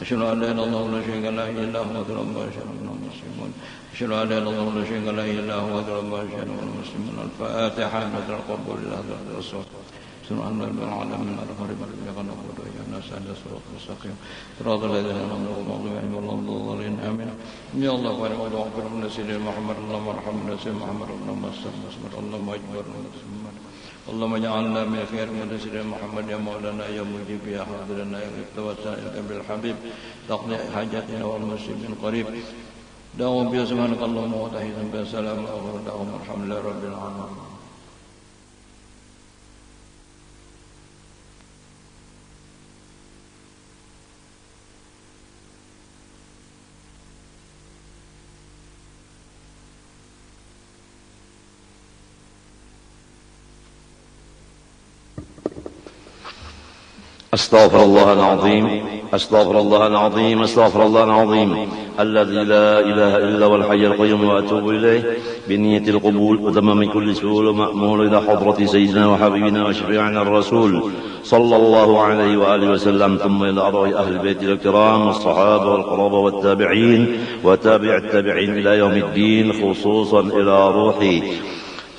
أشهد أن لا إله إلا الله ولا شريك له إلا هو وحده لا شريك له المسلمون أشهد أن لا إله إلا الله ولا شريك له إلا هو وحده لا شريك له المسلمون الفاتحة مثل القبول لله الرسول سبحان رب العالمين الغريب الذي نعبد وإياه نستعين صراط المستقيم صراط الذين أنعمت عليهم غير المغضوب عليهم ولا الضالين آمين يا الله خير موضوع اغفر لنا سيدنا محمد اللهم ارحمنا سيدنا محمد اللهم استغفر اللهم اجبرنا اللهم اجعلنا من خير من سيدنا محمد يا مولانا يا مجيب يا حاضرنا يا غيب توسل بالحبيب تقضي حاجاتنا والمسلمين قريب دعوهم بها سبحانك اللهم وتحيهم بها سلام وآخر دعوهم الحمد لله رب العالمين. أستغفر الله العظيم أستغفر الله العظيم أستغفر الله العظيم الذي لا إله إلا هو الحي القيوم وأتوب إليه بنية القبول وتمام كل سؤال ومأمول إلى حضرة سيدنا وحبيبنا وشفيعنا الرسول صلى الله عليه وآله وسلم ثم إلى أرواح أهل البيت الكرام والصحابة والقرابة والتابعين وتابع التابعين إلى يوم الدين خصوصا إلى روح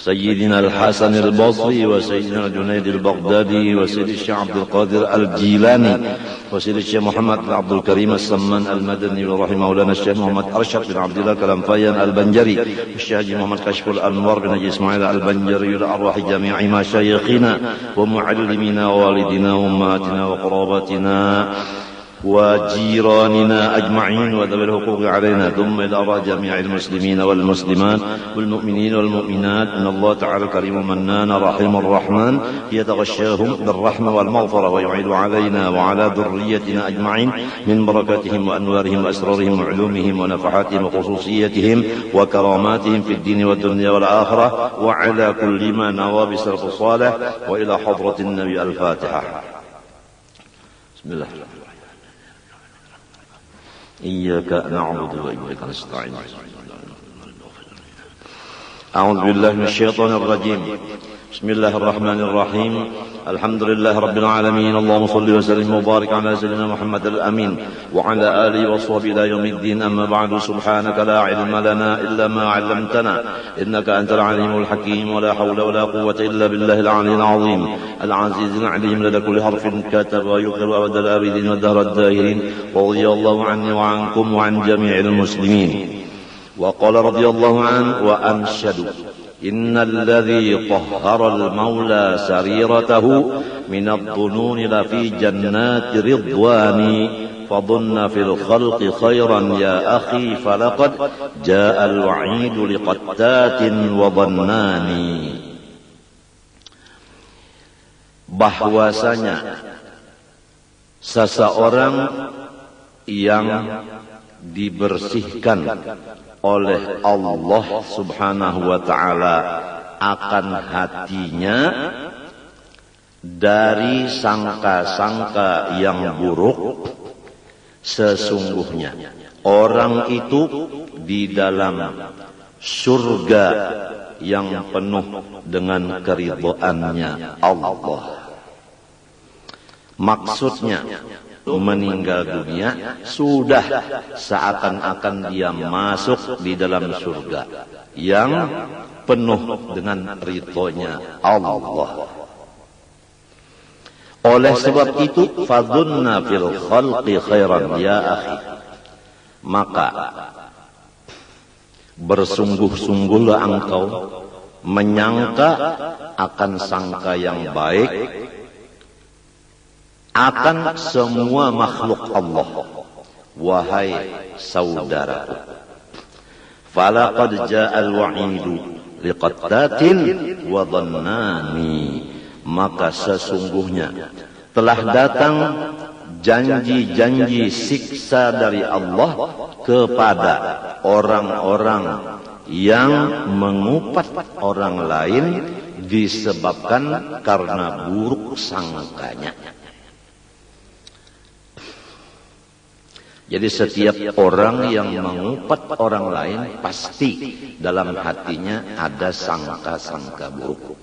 سيدنا الحسن البصري وسيدنا الجنيد البغدادي وسيد الشيخ عبد القادر الجيلاني وسيد الشيخ محمد بن عبد الكريم السمان المدني ورحمه مولانا الشيخ محمد أرشد بن عبد الله كلامفيان البنجري الشيخ محمد كشف الأنوار بن حجي إسماعيل البنجري لأرواح جميع مشايخنا ومعلمينا ووالدنا وأمهاتنا وقراباتنا وجيراننا أجمعين وذوي الحقوق علينا ثم إلى أرواح جميع المسلمين والمسلمات والمؤمنين والمؤمنات إن الله تعالى كريم منان رحيم الرحمن يتغشاهم بالرحمة والمغفرة ويعيد علينا وعلى ذريتنا أجمعين من بركاتهم وأنوارهم وأسرارهم وعلومهم ونفحاتهم وخصوصيتهم وكراماتهم في الدين والدنيا والآخرة وعلى كل ما نوى بسلف الصالح وإلى حضرة النبي الفاتحة. بسم الله. إياك نعبد وإياك نستعين. أعوذ بالله من الشيطان الرجيم. بسم الله الرحمن الرحيم. الحمد لله رب العالمين. اللهم صل وسلم وبارك على سيدنا محمد الأمين وعلى آله وصحبه إلى يوم الدين. أما بعد سبحانك لا علم لنا إلا ما علمتنا إنك أنت العليم الحكيم ولا حول ولا قوة إلا بالله العلي العظيم العزيز العليم لدى كل حرف كتب ويكتب أبد الآبدين والدهر الداهرين رضي الله عني وعنكم وعن جميع المسلمين. وقال رضي الله عنه وأنشد إن الذي طهر المولى سريرته من الظنون لفي جنات رضوان فظن في الخلق خيرا يا أخي فلقد جاء الوعيد لقتات وظنان. Bahwasanya seseorang yang dibersihkan oleh Allah subhanahu wa ta'ala akan hatinya dari sangka-sangka yang buruk, sesungguhnya orang itu di dalam surga yang penuh dengan keridhaannya Allah. Maksudnya meninggal dunia sudah seakan-akan dia masuk di dalam surga yang penuh dengan ridhonya Allah. Oleh sebab itu fadunna fil khalqi khairan ya akhi, maka bersungguh-sungguhlah engkau menyangka akan sangka yang baik akan semua makhluk Allah, wahai saudaraku. Falaqad ja'al wa'idu liqattatin wa dhannani, maka sesungguhnya telah datang janji-janji siksa dari Allah kepada orang-orang yang mengupat orang lain disebabkan karena buruk sangkanya. Jadi setiap orang yang mengupat orang lain pasti dalam hatinya ada sangka-sangka buruk.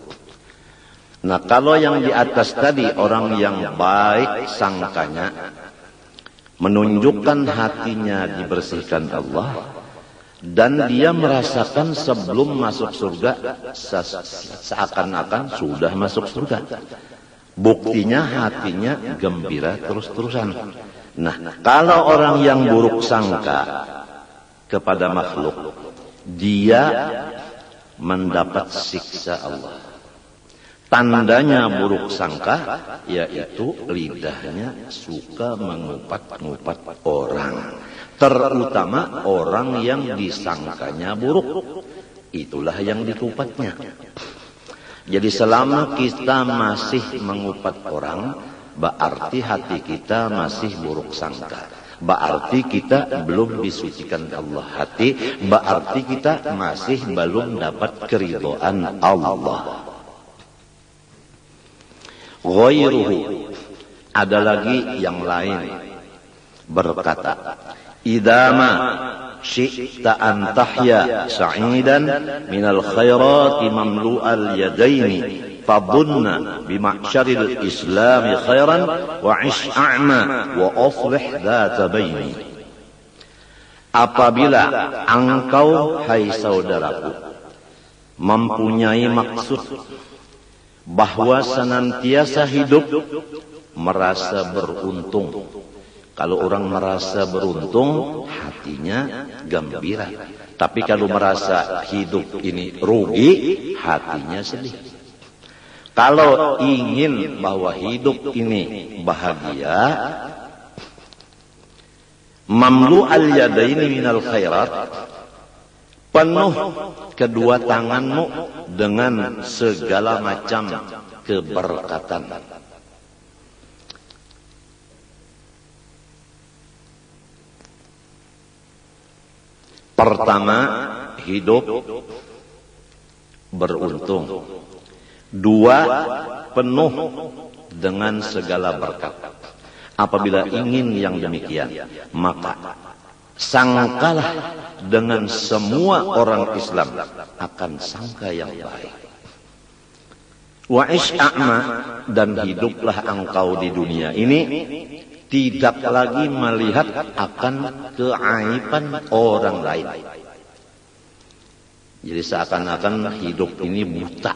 Nah, kalau yang di atas tadi orang yang baik sangkanya, menunjukkan hatinya dibersihkan Allah, dan dia merasakan sebelum masuk surga seakan-akan sudah masuk surga. Buktinya hatinya gembira terus-terusan. Nah, kalau orang yang buruk sangka kepada makhluk, dia mendapat siksa Allah. Tandanya buruk sangka yaitu lidahnya suka mengupat-ngupat orang, terutama orang yang disangkanya buruk. Itulah yang dikupatnya. Jadi selama kita masih mengupat orang, berarti hati kita masih buruk sangka. Berarti kita belum disucikan Allah hati, berarti kita masih belum dapat keridhaan Allah. Ghairuhu, ada lagi yang lain berkata, idama syi'ta an tahya sa'idan minal khairati mamlu'al yadaini fadunna bima'syaril islami khairan wa ish a'ma wa aslih dhata baini. Apabila engkau, hai saudaraku, mempunyai maksud bahwa senantiasa hidup merasa beruntung. Kalau orang merasa beruntung, hatinya gembira. Tapi kalau merasa hidup ini rugi, hatinya sedih. Kalau ingin bahwa hidup ini bahagia, mamlu al-yadaini minal khairat, penuh kedua tanganmu dengan segala macam keberkatan. Pertama, hidup beruntung. Dua, penuh dengan segala berkat. Apabila ingin yang demikian, maka sangkalah dengan semua orang Islam akan sangka yang baik. Wa isya'ma, dan hiduplah engkau di dunia ini tidak lagi melihat akan keaiban orang lain. Jadi seakan-akan hidup ini buta.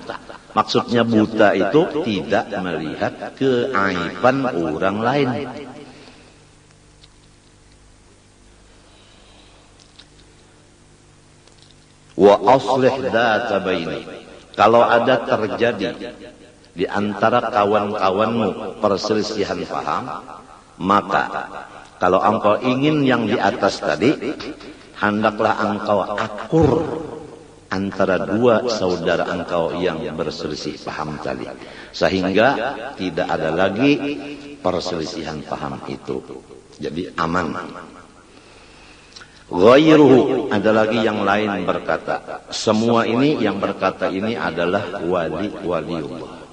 Maksudnya buta itu tidak melihat keaiban orang lain. Wa aslih dhata baini. Kalau ada terjadi di antara kawan-kawanmu perselisihan paham, maka kalau engkau ingin yang di atas tadi, hendaklah engkau akur antara dua saudara engkau yang berselisih paham tadi, sehingga tidak ada lagi perselisihan paham itu. Jadi aman. Ghairuhu, ada lagi yang lain berkata, semua ini yang berkata ini adalah waliullah.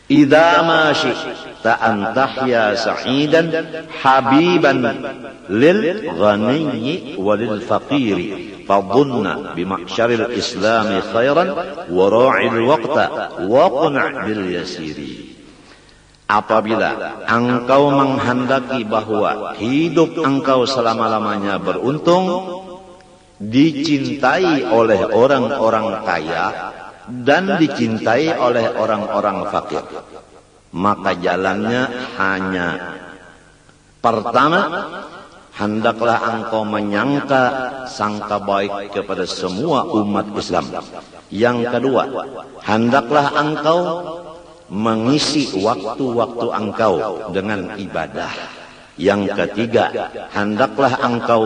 Idza ma syi'ta an tahya sa'idan habiban lil ghaniyyi walil faqiri fadunna bima'syaril islami khairan wa ra'il waqta wa qun' bil yasiri. Apabila engkau menghendaki bahwa hidup engkau selama-lamanya beruntung, dicintai oleh orang-orang kaya dan dicintai oleh orang-orang fakir, maka jalannya hanya pertama, hendaklah engkau menyangka sangka baik kepada semua umat Islam. Yang kedua, hendaklah engkau mengisi waktu-waktu engkau dengan ibadah. Yang ketiga, hendaklah engkau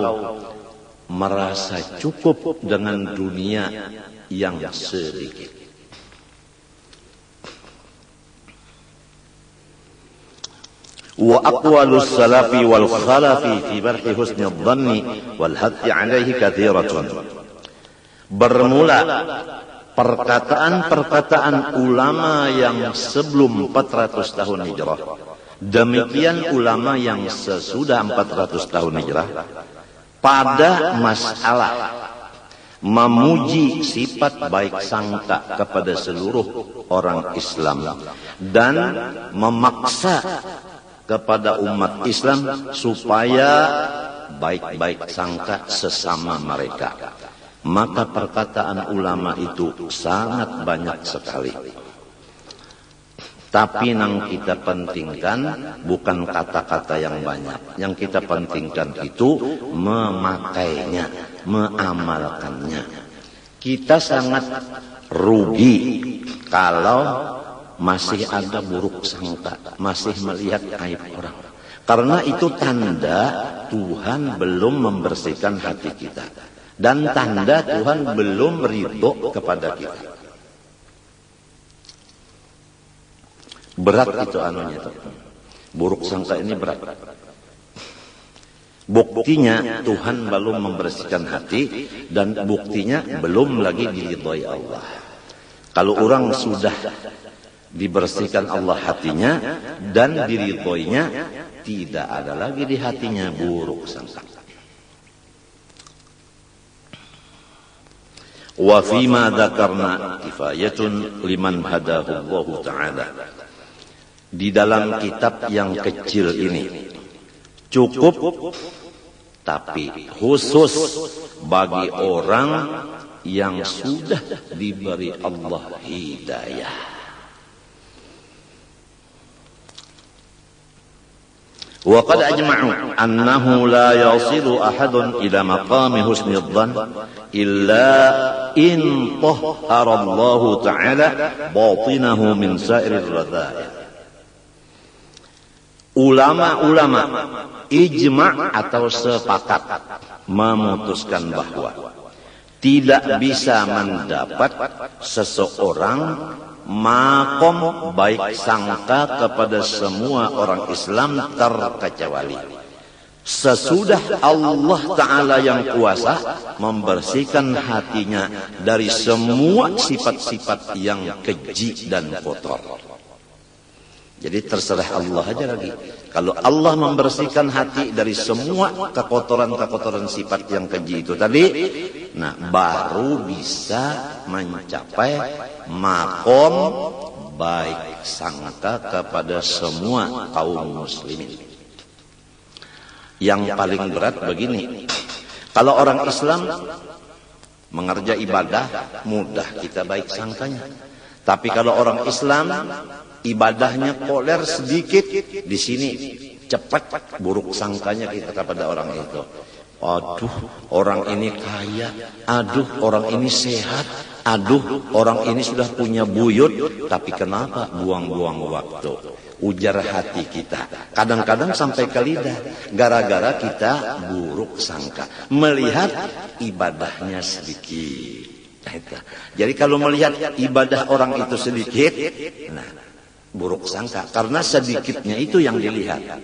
merasa cukup dengan dunia yang sedikit. Wa aqwalus salafi wal khalafi fi barhi husni adh-dhanni wal hatti alaihi katsiratun. Bermula perkataan-perkataan ulama yang sebelum 400 tahun hijrah, demikian ulama yang sesudah 400 tahun hijrah, pada masalah memuji sifat baik sangka kepada seluruh orang Islam dan memaksa kepada umat Islam supaya baik-baik sangka sesama mereka. Maka perkataan ulama itu sangat banyak sekali. Tapi yang kita pentingkan bukan kata-kata yang banyak. Yang kita pentingkan itu memakainya, mengamalkannya. Kita sangat rugi kalau masih ada buruk sangka, masih melihat aib orang. Karena itu tanda Tuhan belum membersihkan hati kita. Dan tanda Tuhan belum ridho kepada kita. Berat itu anunya itu. Buruk sangka ini berat. Buktinya Tuhan belum membersihkan hati dan buktinya belum lagi diridhoi Allah. Kalau orang sudah dibersihkan Allah hatinya dan diridhoinya, tidak ada lagi di hatinya buruk sangka. Wa fima dzakarna kifayatun liman hadahu Allah taala. Di dalam kitab yang kecil ini cukup, tapi khusus bagi orang yang sudah diberi Allah hidayah. Wa qad ajma'u annahu la yasilu ahadun ila maqami husnil dhann illa in tahhara Allah ta'ala batinahu min sa'irir radha'il. Ulama-ulama ijma' atau sepakat memutuskan bahwa tidak bisa mendapat seseorang makom baik sangka kepada semua orang Islam terkecuali sesudah Allah Ta'ala yang kuasa membersihkan hatinya dari semua sifat-sifat yang keji dan kotor. Jadi terserah Allah aja lagi. Kalau Allah membersihkan hati dari semua kekotoran-kekotoran sifat yang keji itu tadi, nah baru bisa mencapai makom baik sangka kepada semua kaum muslimin. Yang paling berat begini, kalau orang Islam mengerja ibadah mudah kita baik sangkanya. Tapi kalau orang Islam ibadahnya koler sedikit, di sini cepat buruk sangkanya kita kepada orang itu. Aduh, orang ini kaya. Aduh, orang ini sehat. Aduh, orang ini sudah punya buyut. Tapi kenapa buang-buang waktu? Ujar hati kita. Kadang-kadang sampai ke lidah. Gara-gara kita buruk sangka. Melihat ibadahnya sedikit. Jadi kalau melihat ibadah orang itu sedikit, nah buruk sangka, karena sedikitnya itu yang dilihat.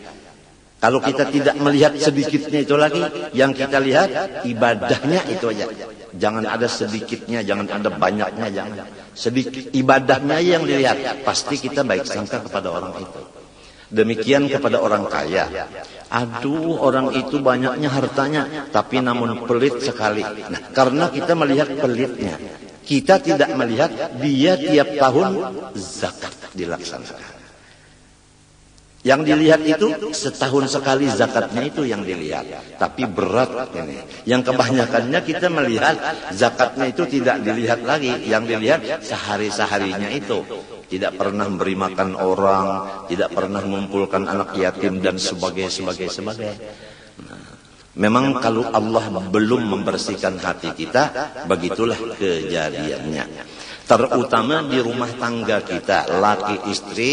Kalau kita tidak melihat sedikitnya itu lagi, yang kita lihat ibadahnya itu aja. Jangan ada sedikitnya, jangan ada banyaknya, jangan. Sedikit ibadahnya yang dilihat, pasti kita baik sangka kepada orang itu. Demikian kepada orang kaya. Aduh, orang itu banyaknya hartanya, tapi namun pelit sekali. Nah, karena kita melihat pelitnya, kita tidak melihat dia tiap tahun zakat dilaksanakan. Yang dilihat itu setahun sekali zakatnya itu yang dilihat. Tapi berat ini. Yang kebanyakannya kita melihat zakatnya itu tidak dilihat lagi. Yang dilihat sehari-seharinya itu. Tidak pernah memberi makan orang, tidak pernah mengumpulkan anak yatim dan sebagainya. Nah, memang kalau Allah belum membersihkan hati kita, begitulah kejadiannya. Terutama di rumah tangga kita, laki istri,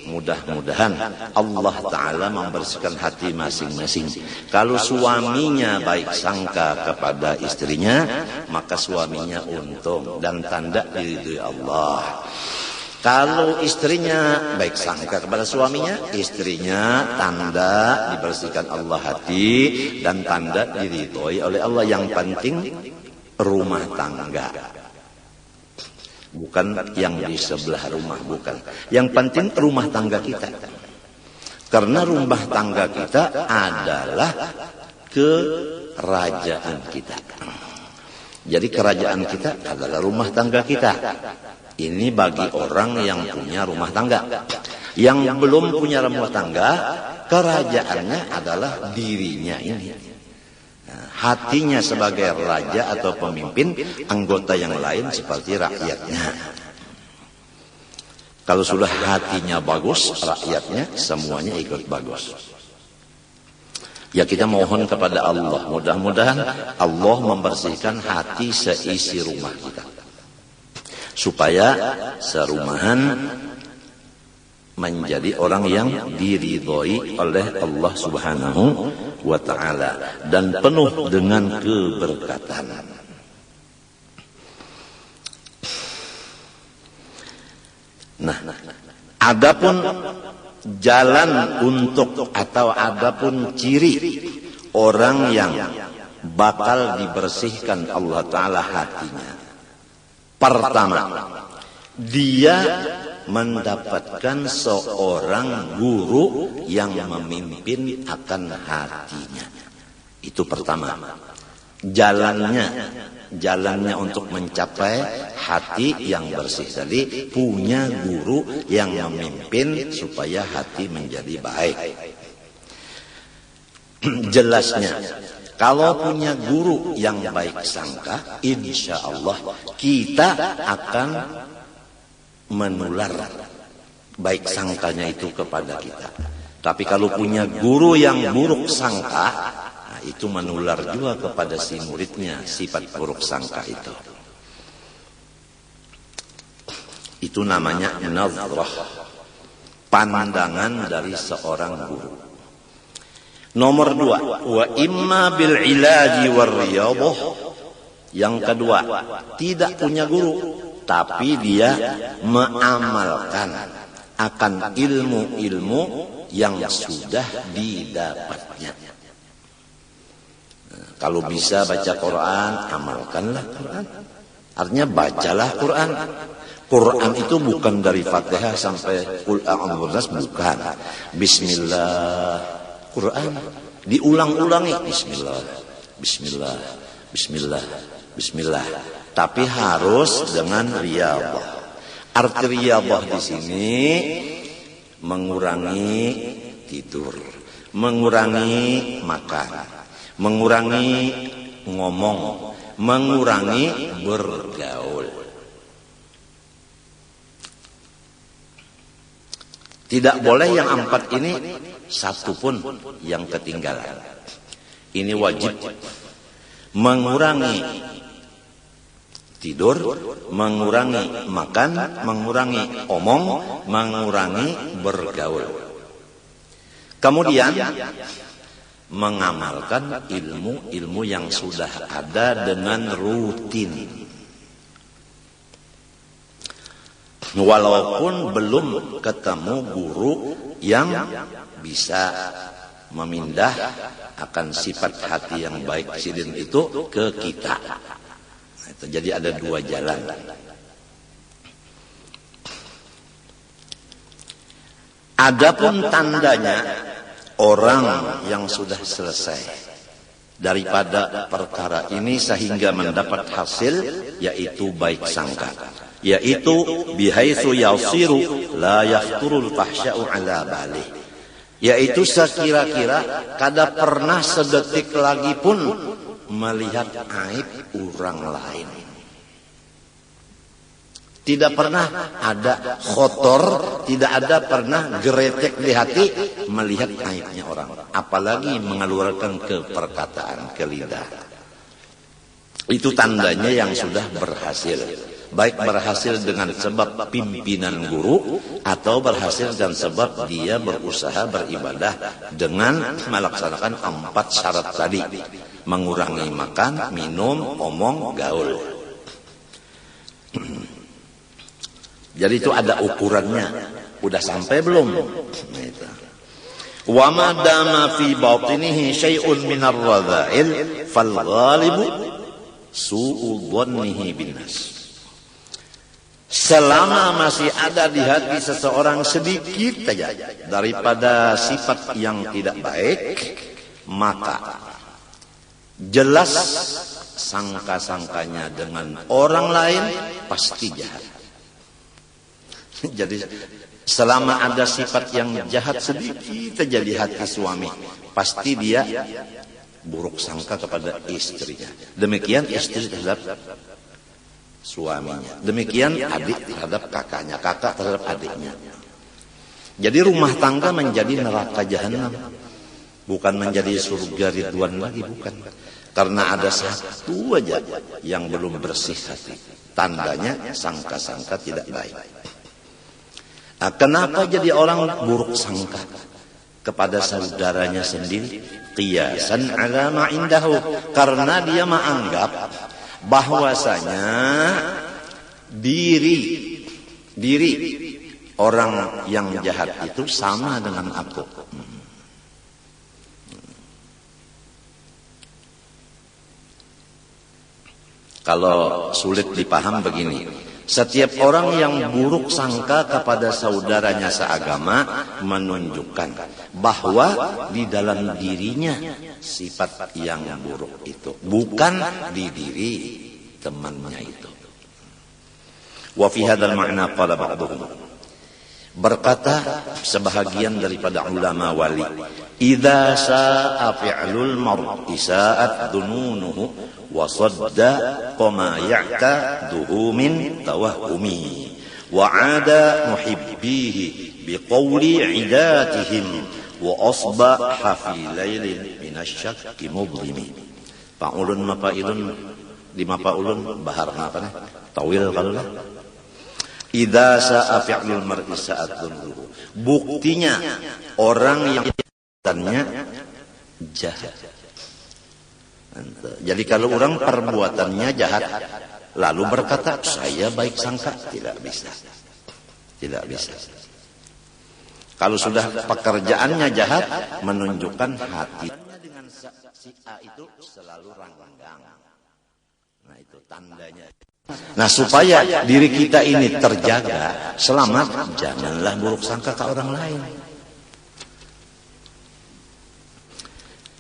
mudah-mudahan Allah Ta'ala membersihkan hati masing-masing. Kalau suaminya baik sangka kepada istrinya, maka suaminya untung dan tanda diridhoi Allah. Kalau istrinya baik sangka kepada suaminya, istrinya tanda dibersihkan Allah hati dan tanda diridhoi oleh Allah. Yang penting rumah tangga, bukan yang di sebelah rumah, bukan. Yang penting rumah tangga kita. Karena rumah tangga kita adalah kerajaan kita. Jadi kerajaan kita adalah rumah tangga kita. Ini bagi orang yang punya rumah tangga. Yang belum punya rumah tangga, kerajaannya adalah dirinya ini. Hatinya sebagai raja atau pemimpin, anggota yang lain seperti rakyatnya. Kalau sudah hatinya bagus, rakyatnya semuanya ikut bagus. Ya kita mohon kepada Allah, mudah-mudahan Allah membersihkan hati seisi rumah kita, supaya serumahan menjadi orang yang diridhoi oleh Allah Subhanahu wa ta'ala dan penuh dengan keberkatan. Nah, adapun jalan untuk atau adapun ciri orang yang bakal dibersihkan Allah Ta'ala hatinya. Pertama, dia mendapatkan seorang guru yang memimpin akan hatinya. Itu pertama. Jalannya untuk mencapai hati yang bersih tadi, punya guru yang memimpin supaya hati menjadi baik. Jelasnya, kalau punya guru yang baik sangka, insya Allah kita akan menular baik sangkanya itu kepada kita. Tapi kalau punya guru yang buruk sangka, nah itu menular juga kepada si muridnya sifat buruk sangka itu. Itu namanya nazrah, pandangan dari seorang guru. Nomor 2, wa imma bil ilaji war riyadhah. Yang kedua, tidak punya guru tapi dia mengamalkan akan ilmu-ilmu yang sudah didapatnya. Kalau bisa baca Quran, amalkanlah Quran. Artinya bacalah Quran. Quran itu bukan dari Fatihah sampai Qul a'udzu birabbil nas, bukan. Bismillah. Quran diulang-ulangi, bismillah, bismillah, bismillah, bismillah. Tapi harus dengan riyadhah. Arti riyadhah di sini mengurangi tidur, mengurangi makan, mengurangi ngomong, mengurangi bergaul. Tidak boleh yang 4 ini satu pun yang ketinggalan. Ini wajib. Mengurangi tidur, mengurangi makan, mengurangi omong, mengurangi bergaul. Kemudian mengamalkan ilmu-ilmu yang sudah ada dengan rutin. Walaupun belum ketemu guru yang bisa memindah akan sifat hati yang baik sidin itu ke kita. Jadi ada 2 jalan. Adapun tandanya orang yang sudah selesai daripada perkara ini sehingga mendapat hasil, yaitu baik sangka, yaitu bihaitsu yasiru la yahturul fahsya'u ala balih, yaitu sekira-kira kada pernah sedetik lagi pun melihat aib orang lain. Tidak pernah ada kotor, tidak ada pernah geretek di hati melihat aibnya orang, apalagi mengeluarkan ke perkataan, ke lidah. Itu tandanya yang sudah berhasil. Baik berhasil dengan sebab pimpinan guru, atau berhasil dengan sebab dia berusaha beribadah dengan melaksanakan 4 syarat tadi. Mengurangi makan, minum, omong, gaul. Jadi itu ada ukurannya. Udah sampai belum? Wa ma dama fi batinihi syai'un minar radha'il fal ghalibu su'u dhannihi bin nas. Selama masih ada di hati seseorang sedikit saja daripada sifat yang tidak baik, maka jelas sangka-sangkanya dengan orang lain pasti jahat. Jadi Selama ada sifat yang jahat sedikit saja di hati suami, pasti dia buruk sangka kepada istrinya. Demikian istri terhadap suaminya. Demikian adik terhadap kakaknya, kakak terhadap adiknya. Jadi rumah tangga menjadi neraka jahanam, bukan menjadi surga ridwan lagi, bukan. Karena ada satu aja yang belum bersih hati. Tandanya sangka-sangka tidak baik. Nah, kenapa jadi orang buruk sangka kepada saudaranya sendiri? Qiyasan ala ma indahu, karena dia menganggap bahwasanya diri orang yang jahat itu sama dengan aku. Kalau sulit dipaham begini, setiap orang yang buruk sangka kepada saudaranya seagama menunjukkan bahwa di dalam dirinya sifat yang buruk itu, bukan di diri temannya itu. Wa fi hadzal ma'na qala ba'dhum, berkata sebahagian daripada ulama wali, idza sa'a fi'lul mar'i sa'at dhununuhu wa sadda qama ya'taduhu min tawahhumi wa 'ada muhibbihi biqawli 'idatihim wa asbaha fi lailin minasyakki mudlimi. Paulun mapailun di mapaulun bahar apa nih? Tawil kalau lah. Idza sa'a fi'lul mar'i sa'at dhununuhu. Buktinya orang yang perbuatannya jahat. Jadi kalau orang perbuatannya jahat lalu berkata saya baik sangka, tidak bisa. Tidak bisa. Kalau sudah pekerjaannya jahat, menunjukkan hatinya dengan si A itu selalu ranggang. Nah itu tandanya. Nah supaya diri kita ini terjaga, selamat, janganlah buruk sangka ke orang lain.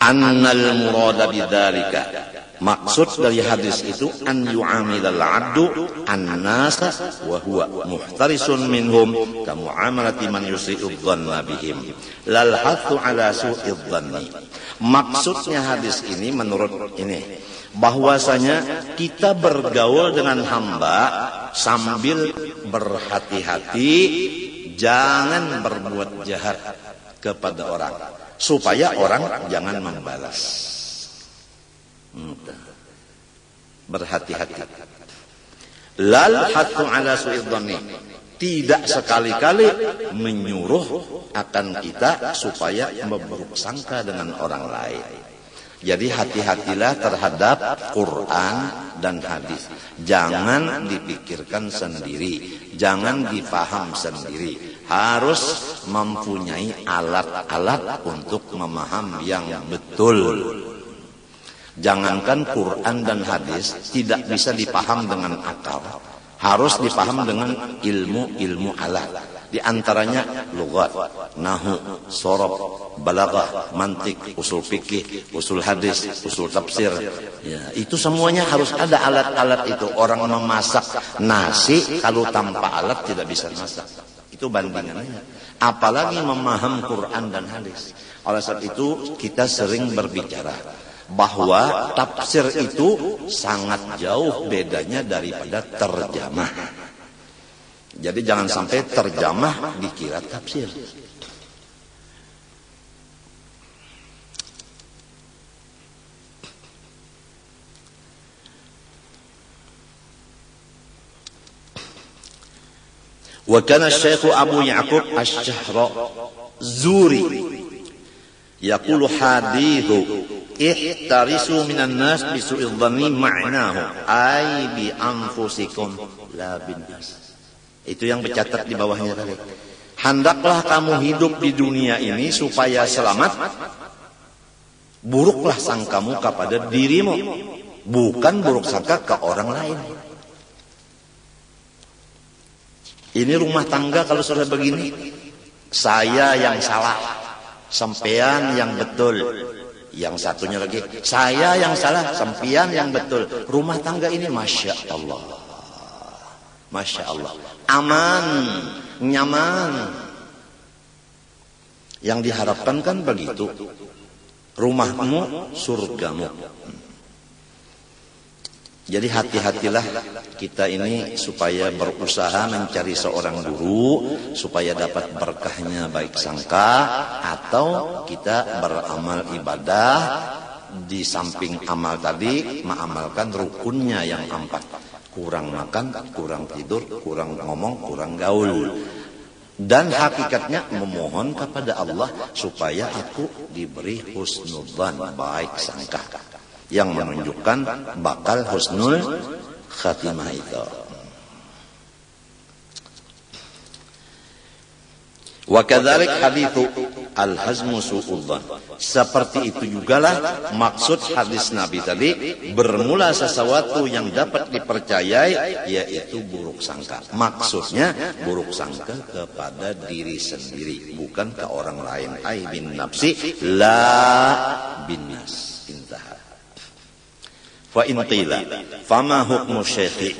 Annal murada bidzalika, maksud dari hadis itu an yu'amilal 'abdu an-nasa wa huwa muhtarisun minhum ka mu'amalati man yusi'u dhanna bihim lal hathu ala su'idz dhanni. Maksudnya hadis ini menurut ini bahwasanya kita bergaul dengan hamba sambil berhati-hati jangan berbuat jahat kepada orang, supaya orang jangan membalas. Berhati-hati. Lal hathu ala su'idz dhanni, tidak sekali-kali menyuruh akan kita supaya berburuk sangka dengan orang lain. Jadi hati-hatilah terhadap Quran dan hadis. Jangan dipikirkan sendiri, jangan dipaham sendiri. Harus mempunyai alat-alat untuk memaham yang betul. Jangankan Quran dan hadis tidak bisa dipaham dengan akal, harus dipaham dengan ilmu alat. Di antaranya lughat, nahwu, sorof, balaghah, mantik, usul fikih, usul hadis, usul tafsir. Ya, itu semuanya harus ada alat-alat itu. Orang memasak nasi kalau tanpa alat tidak bisa masak. Itu bandingannya. Apalagi memaham Quran dan hadis. Oleh sebab itu kita sering berbicara bahwa tafsir itu sangat jauh bedanya daripada terjemah. Jadi jangan sampai terjemah dikira tafsir. Wa kana Syekh Abu Ya'qub Asy-Syahrazuri yaqulu hadithu ihtarisu minan nas bi su'idz dhanni ma'nahu ay bi anfusikum la bin nas. Itu yang bercatat di bawahnya tadi. Hendaklah kamu hidup di dunia ini supaya selamat. Buruklah sangkamu kepada dirimu, bukan buruk sangka ke orang lain. Ini rumah tangga kalau sudah begini, saya yang salah, sampean yang betul. Yang satunya lagi, saya yang salah, sampean yang betul. Rumah tangga ini Masya Allah. Masya Allah, aman, nyaman. Yang diharapkan kan begitu. Rumahmu surgamu. Jadi hati-hatilah kita ini supaya berusaha mencari seorang guru supaya dapat berkahnya baik sangka, atau kita beramal ibadah di samping amal tadi mengamalkan rukunnya yang 4. Kurang makan, kurang tidur, kurang ngomong, kurang gaul. Dan hakikatnya memohon kepada Allah supaya aku diberi husnudzan, baik sangka, yang menunjukkan bakal husnul khatimah itu. Wa kadzalik haditsu al-hazmu su'udzan. Seperti itu jugalah maksud hadis Nabi tadi, bermula sesuatu yang dapat dipercayai yaitu buruk sangka. Maksudnya buruk sangka kepada diri sendiri, bukan ke orang lain. Ai bin nafsi la bin nas. Intaha. Fa in qila fama hukmu syekhi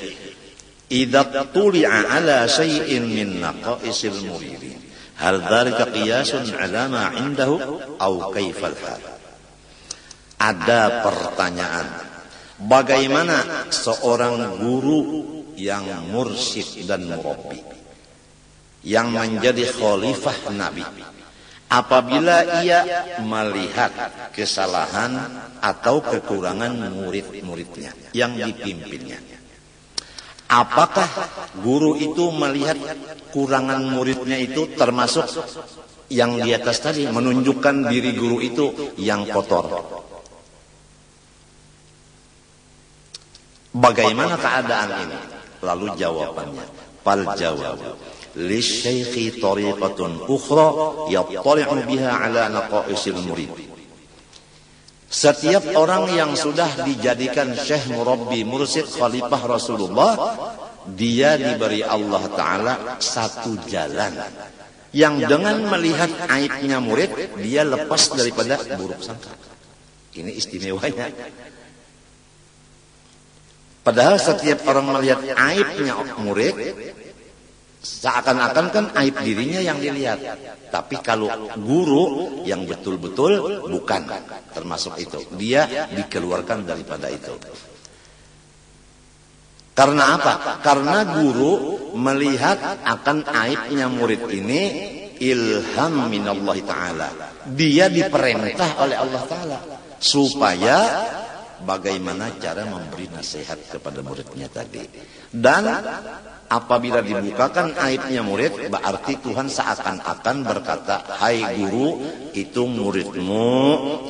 idza tuli'a ala syai'in min naqaisil muridin hal dzalika qiyasun 'ala ma 'indahu aw kaifal hal. Ada pertanyaan, bagaimana seorang guru yang mursyid dan murabbi yang menjadi khalifah Nabi apabila ia melihat kesalahan atau kekurangan murid-muridnya yang dipimpinnya? Apakah guru itu melihat kurangan muridnya itu termasuk yang di atas tadi, menunjukkan diri guru itu yang kotor? Bagaimana keadaan ini? Lalu jawabannya, fal jawab lisyaikhi tariqatun ukhra yattali'u biha ala naqaisil murid. Setiap orang yang sudah dijadikan syekh, murabbi, mursyid, khalifah Rasulullah, dia diberi Allah Ta'ala satu jalan yang dengan melihat aibnya murid, dia lepas daripada buruk sangka. Ini istimewanya. Padahal setiap orang melihat aibnya murid, seakan-akan kan aib dirinya yang dilihat. Tapi kalau guru yang betul-betul bukan termasuk itu, dia dikeluarkan daripada itu. Karena apa? Karena guru melihat akan aibnya murid ini ilham minallahi ta'ala. Dia diperintah oleh Allah Ta'ala supaya bagaimana cara memberi nasihat kepada muridnya tadi. Dan apabila dibukakan aibnya murid, berarti Tuhan seakan-akan berkata, hai guru, itu muridmu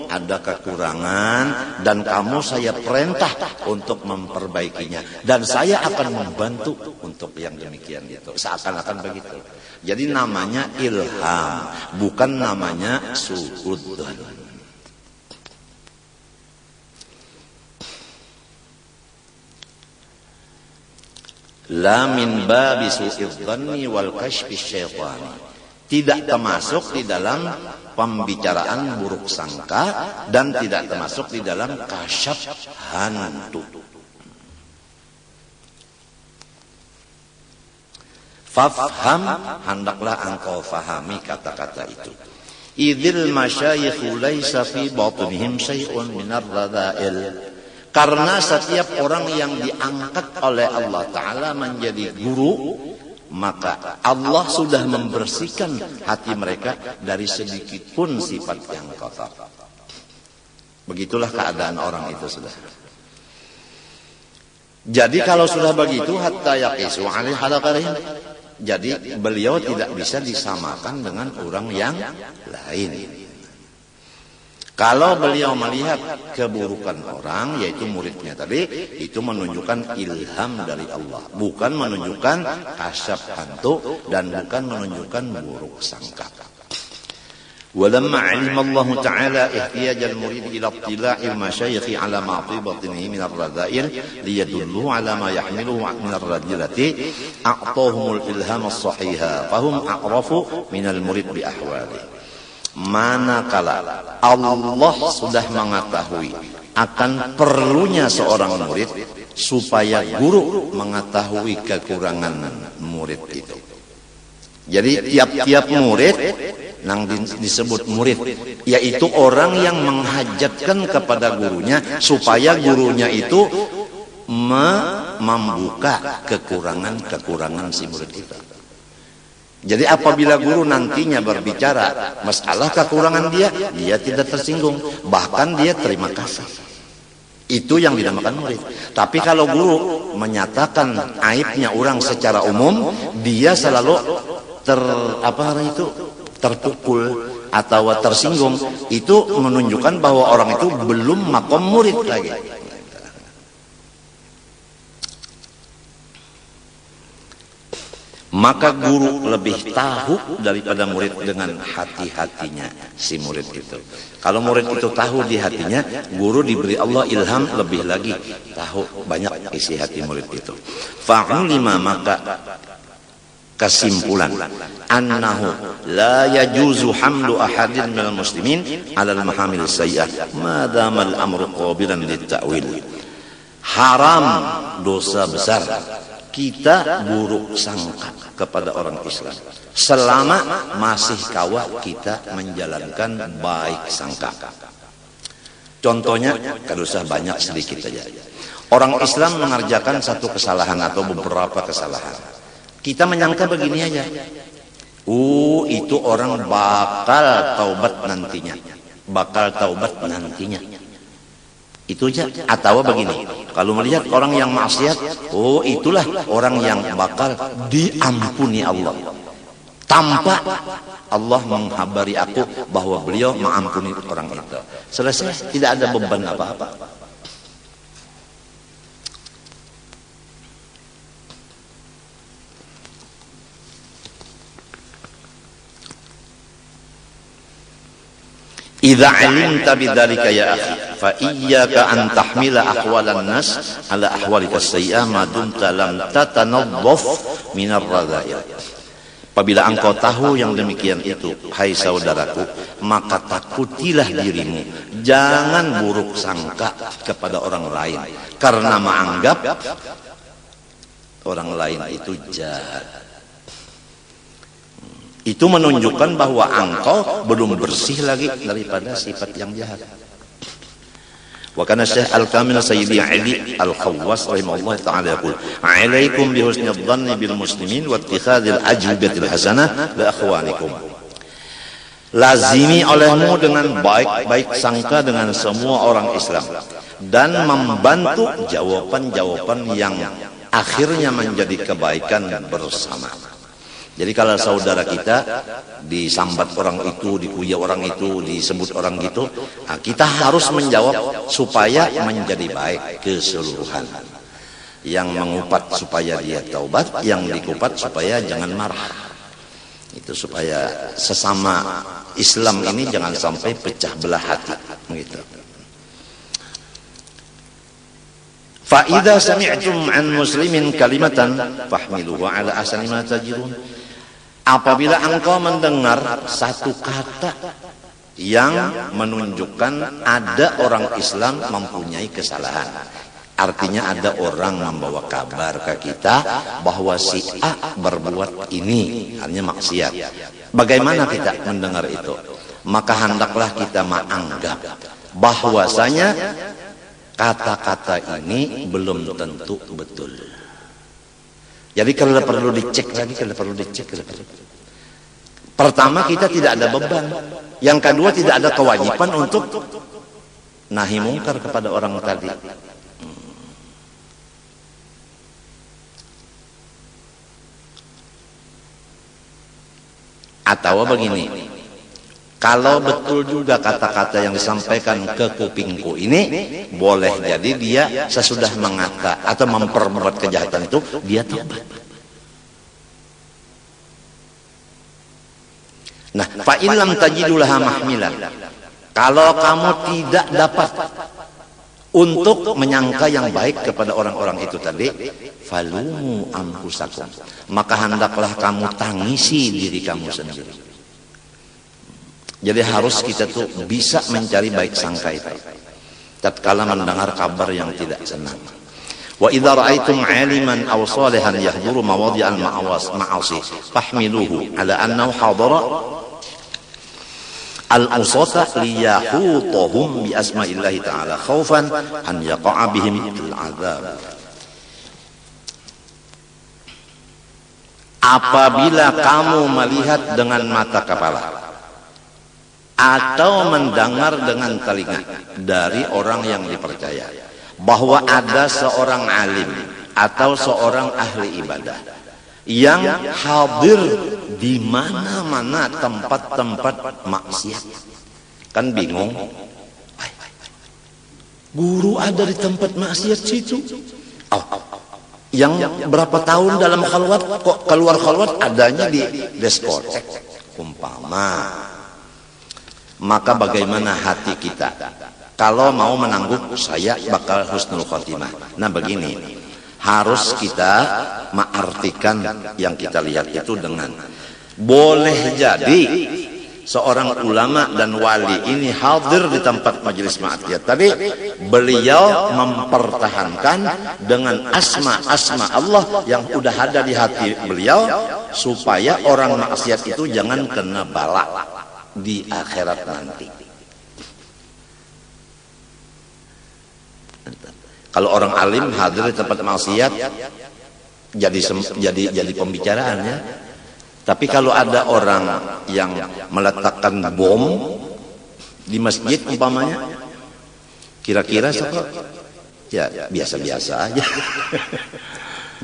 ada kekurangan dan kamu saya perintah untuk memperbaikinya, dan saya akan membantu untuk yang demikian itu. Seakan-akan begitu. Jadi namanya ilham, bukan namanya suudzon. La min babi su'idzanni wal kashfi syaitani. Tidak termasuk di dalam pembicaraan buruk sangka dan tidak termasuk di dalam kasyaf hantu. Fafham, hendaklah engkau fahami kata-kata itu. Idzil masyayikhu laisa fi batinihim syai'un minar radha'il. Karena setiap orang yang diangkat oleh Allah Ta'ala menjadi guru, maka Allah sudah membersihkan hati mereka dari sedikit pun sifat yang kotor. Begitulah keadaan orang itu sudah. Jadi kalau sudah begitu, hatta yaqisu alaihi halaqarihim, jadi beliau tidak bisa disamakan dengan orang yang lain. Kalau beliau melihat keburukan orang, yaitu muridnya tadi, itu menunjukkan ilham dari Allah, bukan menunjukkan kasyaf hantu dan bukan menunjukkan buruk sangka. Walamma 'alima Allah Ta'ala ihtiyaj al-murid ila ittila'il masyayikh 'ala ma fi batnihi min ar-radha'il liyadullu 'ala ma yahmiluhu min ar-radilati a'tahumul ilham as-sahiha fahum a'rafu min al-murid bi ahwalihi. Manakala Allah sudah mengetahui akan perlunya seorang murid supaya guru mengetahui kekurangan murid itu. Jadi tiap-tiap murid nang disebut murid, yaitu orang yang menghajatkan kepada gurunya supaya gurunya itu membuka kekurangan si murid itu. Jadi apabila guru nantinya berbicara masalah kekurangan dia tidak tersinggung, bahkan dia terima kasih. Itu yang dinamakan murid. Tapi kalau guru menyatakan aibnya orang secara umum, dia selalu terpukul atau tersinggung. Itu menunjukkan bahwa orang itu belum makom murid lagi. Maka guru lebih tahu daripada murid dengan hati-hatinya si murid itu. Kalau murid itu tahu di hatinya, guru diberi Allah ilham lebih lagi tahu banyak isi hati murid itu. Fa'ulima, maka kesimpulan annahu la yajuzu hamlu ahadin minal muslimin alal mahamil sayyi'ah ma dama al-amru qabilan lit-ta'wil. Haram, dosa besar kita buruk sangka kepada orang Islam selama masih kawah kita menjalankan baik sangka. Contohnya, kada usah banyak, sedikit saja. Orang Islam mengerjakan satu kesalahan atau beberapa kesalahan. Kita menyangka begini aja, itu orang bakal taubat nantinya. Itu aja. Atau begini, kalau melihat orang yang maksiat, itulah orang yang bakal diampuni Allah, tanpa Allah menghabari aku bahwa beliau mengampuni orang itu. Selesai, tidak ada beban apa-apa. Idza 'alimta bidzalika ya akhi fa iyyaka an tahmila ahwalan nas ala ahwalika sayyi'ah ma dumta lam tatanaddaf min ar-radha'il. Apabila engkau tahu yang demikian itu, hai saudaraku, maka takutilah dirimu, jangan buruk sangka kepada orang lain karena menganggap orang lain itu jahat. Itu menunjukkan bahwa engkau belum bersih lagi daripada sifat yang jahat. Wa kana Syekh Al-Kamil Sayyidi Ali Al-Khawwas rahimahullah ta'ala yaqul, "'Alaikum bi husnil dhanni bil muslimin wa ittikhadil ajwibatil hasanah li akhwanikum." Lazimi olehmu dengan baik-baik sangka dengan semua orang Islam dan membantu jawaban-jawaban yang akhirnya menjadi kebaikan bersama. Jadi kalau saudara kita disambat orang itu, dikuya orang itu, disebut orang gitu, kita harus menjawab supaya menjadi baik keseluruhan. Yang mengupat supaya dia taubat, yang dikupat supaya jangan marah. Itu supaya sesama Islam ini jangan sampai pecah belah hati, gitu. Fa idza sami'tum an muslimin kalimatan fahmiluhu ala ahsani ma tajidun. Apabila engkau mendengar satu kata yang menunjukkan ada orang Islam mempunyai kesalahan, artinya ada orang membawa kabar ke kita bahwa si A berbuat ini, artinya maksiat. Bagaimana kita mendengar itu? Maka hendaklah kita menganggap bahwasanya kata-kata ini belum tentu betul. Jadi kalau perlu dicek lagi, Pertama, kita tidak ada beban. Yang kedua, tidak ada kewajiban untuk nahi mungkar kepada orang tadi. Atau begini, kalau betul juga kata-kata yang disampaikan ke kupingku ini, boleh jadi dia sesudah mengata atau memperbuat kejahatan itu, dia tobat. Nah, fa in lam tajidulaha mahmilan. Kalau kamu tidak dapat untuk menyangka yang baik kepada orang-orang itu tadi, falumu anfusakum. Maka hendaklah kamu tangisi diri kamu sendiri. Jadi harus kita tuh bisa mencari baik sangka itu tatkala mendengar kabar yang tidak senang. Wa idza ra'aitum 'aliman aw salihan yahduru mawadhi'al ma'asi fahmiluhu 'ala annahu hadara al-usata liyahutahum bi asma'illahi ta'ala khaufan an yaqa'a bihim al-'adzab. Apabila kamu melihat dengan mata kepala atau mendengar dengan telinga dari orang yang dipercaya bahwa ada seorang alim atau seorang ahli ibadah yang hadir di mana-mana tempat-tempat maksiat, kan bingung, guru ada di tempat maksiat situ, yang berapa tahun dalam khalwat kok keluar khalwat adanya di diskotek umpama. Maka bagaimana hati kita kalau mau menangguh saya bakal husnul khotimah? Nah begini, harus kita mengartikan yang kita lihat itu dengan boleh jadi seorang ulama dan wali ini hadir di tempat majelis maksiat, tapi beliau mempertahankan dengan asma-asma Allah yang udah ada di hati beliau supaya orang maksiat itu jangan kena bala di akhirat nanti. Kalau orang alim hadir di tempat maksiat jadi pembicaraan ya. Tapi kalau ada orang yang meletakkan bom di masjid umpamanya, kira-kira ya biasa-biasa aja.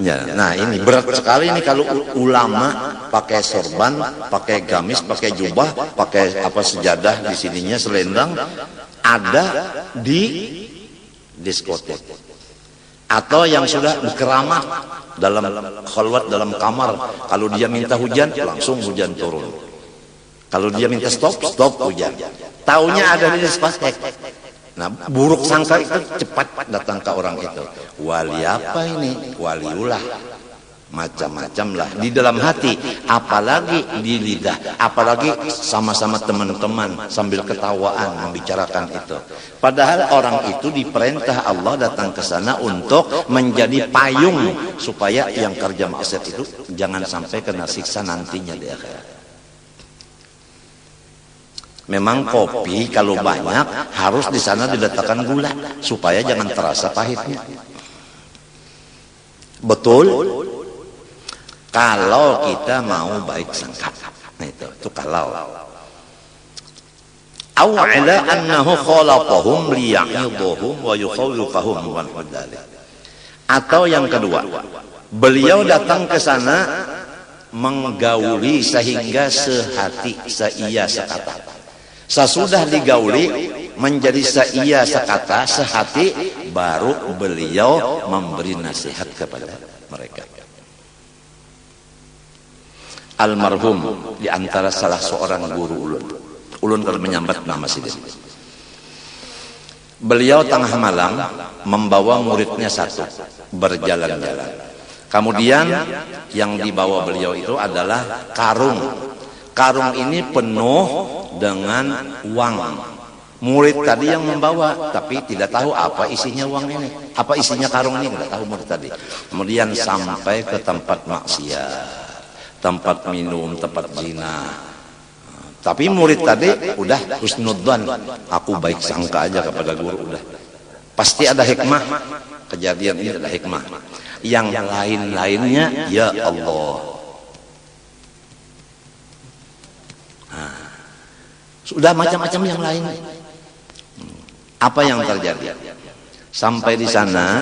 Ya, nah ini berat sekali ini kalau ulama pakai sorban, pakai gamis, pakai jubah, pakai sejadah di sininya selendang ada di diskotek, atau yang sudah berkeramat dalam khalwat dalam kamar, kalau dia minta hujan langsung hujan turun, kalau dia minta stop hujan, taunya ada di diskotek. Nah buruk sangka itu cepat datang ke orang itu. Wali apa ini? Waliullah, macam-macam lah di dalam hati, apalagi di lidah, apalagi sama-sama teman-teman sambil ketawaan membicarakan itu. Padahal orang itu diperintah Allah datang ke sana untuk menjadi payung supaya yang kerja maksiat itu jangan sampai kena siksa nantinya di akhirat. Memang kopi kalau banyak harus di sana diletakkan gula supaya jangan terasa pahitnya. Betul? Kalau kita mau baik sangka. Nah itu kalau. Aw'ala annahu khalaqahum liya'idhum wa yukhawwifahum wa dzalik. Atau yang kedua, beliau datang ke sana menggauli sehingga sehati, seia, sekata. Sesudah digauli menjadi seia, sekata, sehati, baru beliau memberi nasihat kepada mereka. Almarhum di antara salah seorang guru ulun kalau menyambat nama sidin. Beliau tengah malam membawa muridnya satu berjalan-jalan. Kemudian yang dibawa beliau itu adalah karung. Karung ini penuh dengan uang. Murid tadi yang membawa, tapi tidak tahu apa isinya uang ini, apa isinya karung ini, tidak tahu murid tadi. Kemudian sampai ke tempat maksiat, tempat minum, tempat zina. Tapi murid tadi udah husnudzan, aku baik sangka aja kepada guru, udah pasti ada hikmah, kejadian ini ada hikmah. Yang lain-lainnya ya Allah. Sudah macam-macam yang lain. Apa yang terjadi? Sampai di sana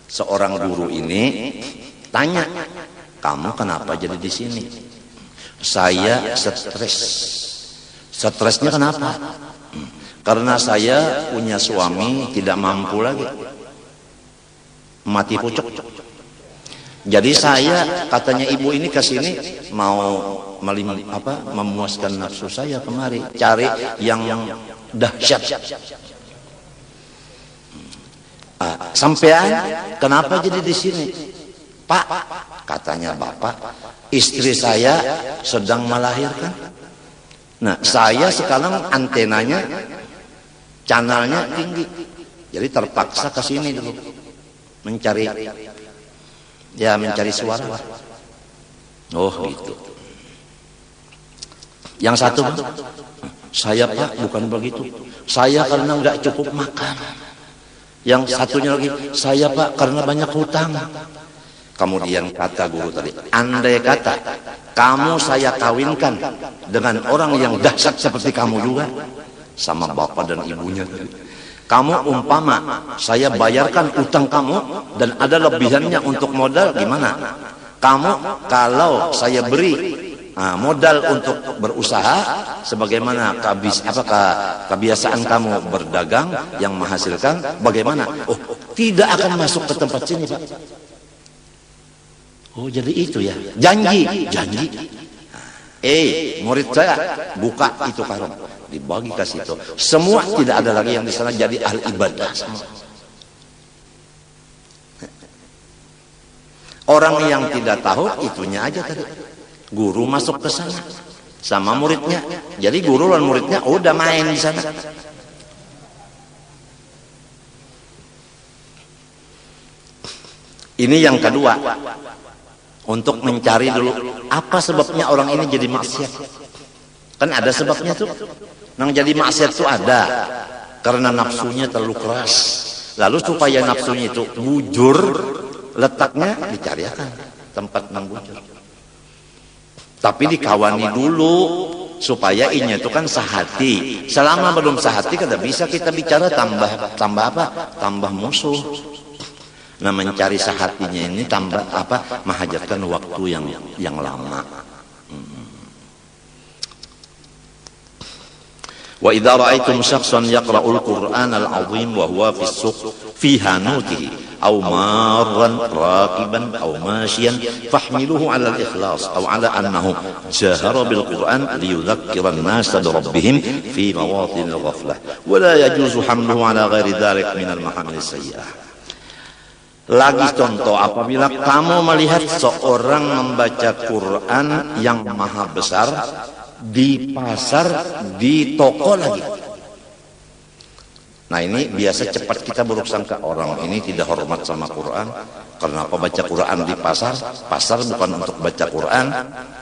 seorang guru ini tanya, kamu kenapa jadi di sini? Saya stres. Stresnya kenapa? Karena saya punya suami tidak mampu lagi, mati pucuk. Jadi saya, katanya ibu ini ke sini mau memuaskan nafsu saya kemari, cari yang dahsyat. Sampean kenapa jadi di sini? Pak, katanya bapak, istri saya sedang melahirkan. Nah, saya sekarang antenanya, channelnya tinggi, jadi terpaksa ke sini dulu. mencari suara. Oh gitu. Yang satu, saya Pak bukan begitu, saya karena nggak cukup makan. Yang satunya lagi, saya Pak karena banyak hutang. Kemudian kata guru tadi, andai kata kamu saya kawinkan dengan orang yang dahsyat seperti kamu juga, sama bapak dan ibunya tadi, kamu umpama saya bayarkan utang kamu dan ada lebihannya untuk modal, gimana? Kamu kalau saya beri modal untuk berusaha sebagaimana kebiasaan kamu berdagang yang menghasilkan, bagaimana? Oh, tidak akan masuk ke tempat sini Pak. Oh jadi itu ya, janji. Murid saya buka itu karung, dibagi ke situ. Semua tidak ada lagi yang di sana jadi ahli ibadah semua. Orang yang tidak tahu itunya aja tadi. Guru masuk ke sana sama muridnya. Jadi guru dan muridnya udah main di sana. Ini yang kedua. Untuk mencari dulu apa sebabnya orang ini jadi maksiat. Kan ada sebabnya tuh. Yang jadi maksiat tuh ada karena nafsunya terlalu keras. Lalu supaya nafsunya itu bujur, letaknya dicarikan tempat membujur. Tapi dikawani dulu supaya inya itu kan sahati. Selama belum sahati kada bisa kita bicara tambah musuh. Nah mencari sahatinya ini menghajatkan waktu yang lama. Wa idza ra'aitum syakhsan yaqra'ul Qur'anal 'azim wa huwa fi hanutihi aw marran raqiban aw mashiyan fahmiluhu 'ala al-ikhlas aw 'ala annahu jahara bil Qur'an liyudhakkira an-nasa bi rabbihim fi mawatin al-ghaflah wa la yajuzu hamluhu 'ala ghairi dhalik min al-mahamil as-sayyi'ah. Lagi contoh, apabila kamu melihat seorang membaca Quran yang maha besar di pasar, di toko lagi. Nah ini biasa cepat kita buruk sangka, orang ini tidak hormat sama Quran. Karena apa baca Quran di pasar? Pasar bukan untuk baca Quran,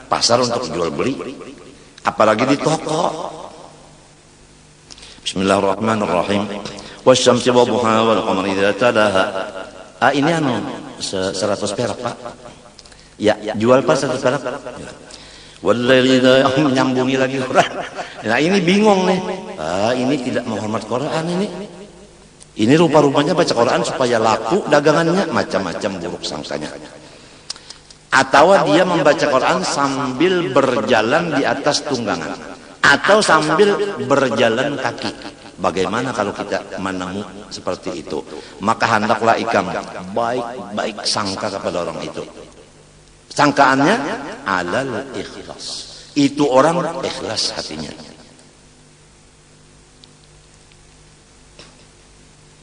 pasar untuk jual beli. Apalagi di toko. Bismillahirrahmanirrahim. Wasyamsi wa duhaha wal qamari idza talaha. Ini 100 perak Pak. Ya, jual Pak 100 perak. Wallahi menyambungi lagi Quran. Nah ini bingung nih. Ini tidak menghormat Quran ini. Ini rupa-rupanya baca Quran supaya laku dagangannya, macam-macam buruk sangkanya. Atau dia membaca Quran sambil berjalan di atas tunggangan, atau sambil berjalan kaki. Bagaimana kalau kita menemukan seperti itu? Maka hendaklah ikam baik sangka kepada orang itu. Sangkaannya alal ikhlas. Itu orang ikhlas hatinya.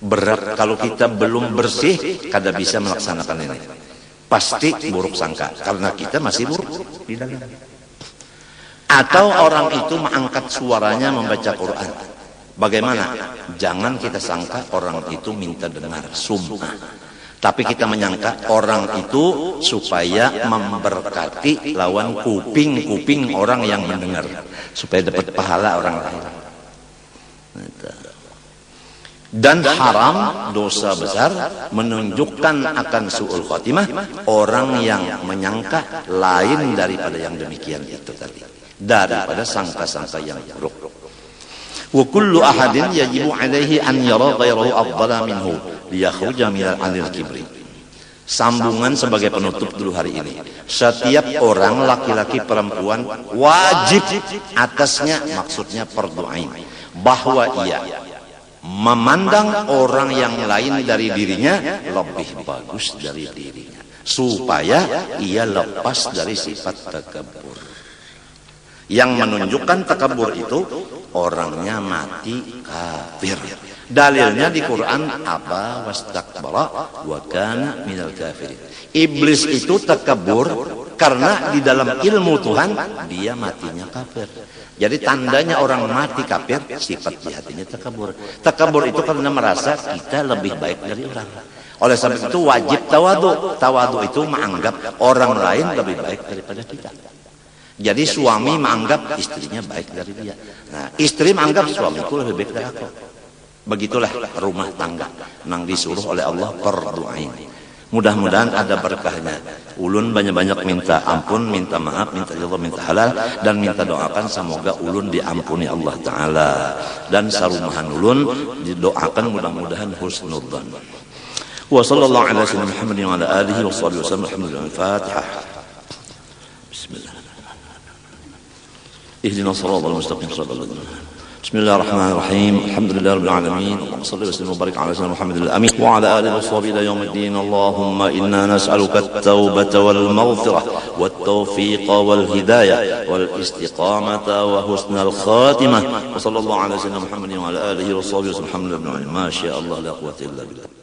Berat kalau kita belum bersih, kada bisa melaksanakan ini. Pasti buruk sangka karena kita masih buruk di dalam. Atau orang itu mengangkat suaranya membaca Quran. Bagaimana? Jangan kita sangka orang itu minta dengar, sumpah. Tapi kita menyangka orang itu supaya memberkati lawan kuping orang yang mendengar. Supaya dapat pahala orang lain. Dan haram, dosa besar, menunjukkan akan su'ul khatimah orang yang menyangka lain daripada yang demikian itu tadi. Daripada sangka-sangka yang buruk. Wa kullu ahadin yajibu alaihi an yara ghayrahu afdala minhu liyakhruja minal 'anil kibri. Sambungan sebagai penutup dulu hari ini. Setiap orang laki-laki perempuan wajib atasnya, maksudnya fardu ain, bahwa ia memandang orang yang lain dari dirinya lebih bagus dari dirinya, supaya ia lepas dari sifat takabur. Yang menunjukkan takabur itu orangnya mati kafir. Dalilnya di Quran, aba wastakbara wa kana minal kafirin. Iblis itu takabur karena di dalam ilmu Tuhan dia matinya kafir. Jadi tandanya orang mati kafir, sifat di hatinya takabur. Takabur itu karena merasa kita lebih baik dari orang. Oleh sebab itu wajib tawadu. Tawadu itu menganggap orang lain lebih baik daripada kita. Jadi suami menganggap istrinya baik dari dia. Nah, istri menganggap suamiku lebih baik dari aku. Begitulah rumah tangga nang disuruh oleh Allah berdoain. Mudah-mudahan ada berkahnya. Ulun banyak-banyak minta ampun, minta maaf, minta ridha, minta halal, dan minta doakan semoga ulun diampuni Allah Ta'ala. Dan sarumahan ulun didoakan mudah-mudahan husnudzan. Wa sallallahu ala sayyidina Muhammadin wa ala alihi wa sahbihi wa sallam. Alhamdulillah. Al-Fatihah. Bismillah. Ihdina siratal mustaqim. بسم الله الرحمن الرحيم الحمد لله رب العالمين اللهم صل وسلم وبارك على سيدنا محمد الامين وعلى اله وصحبه الى يوم الدين اللهم انا نسالك التوبه والمغفره والتوفيق والهدايه والاستقامه وحسن الخاتمه وصلى الله على سيدنا محمد وعلى اله وصحبه وسلم الحمد لله ما شاء الله لا قوه الا بالله.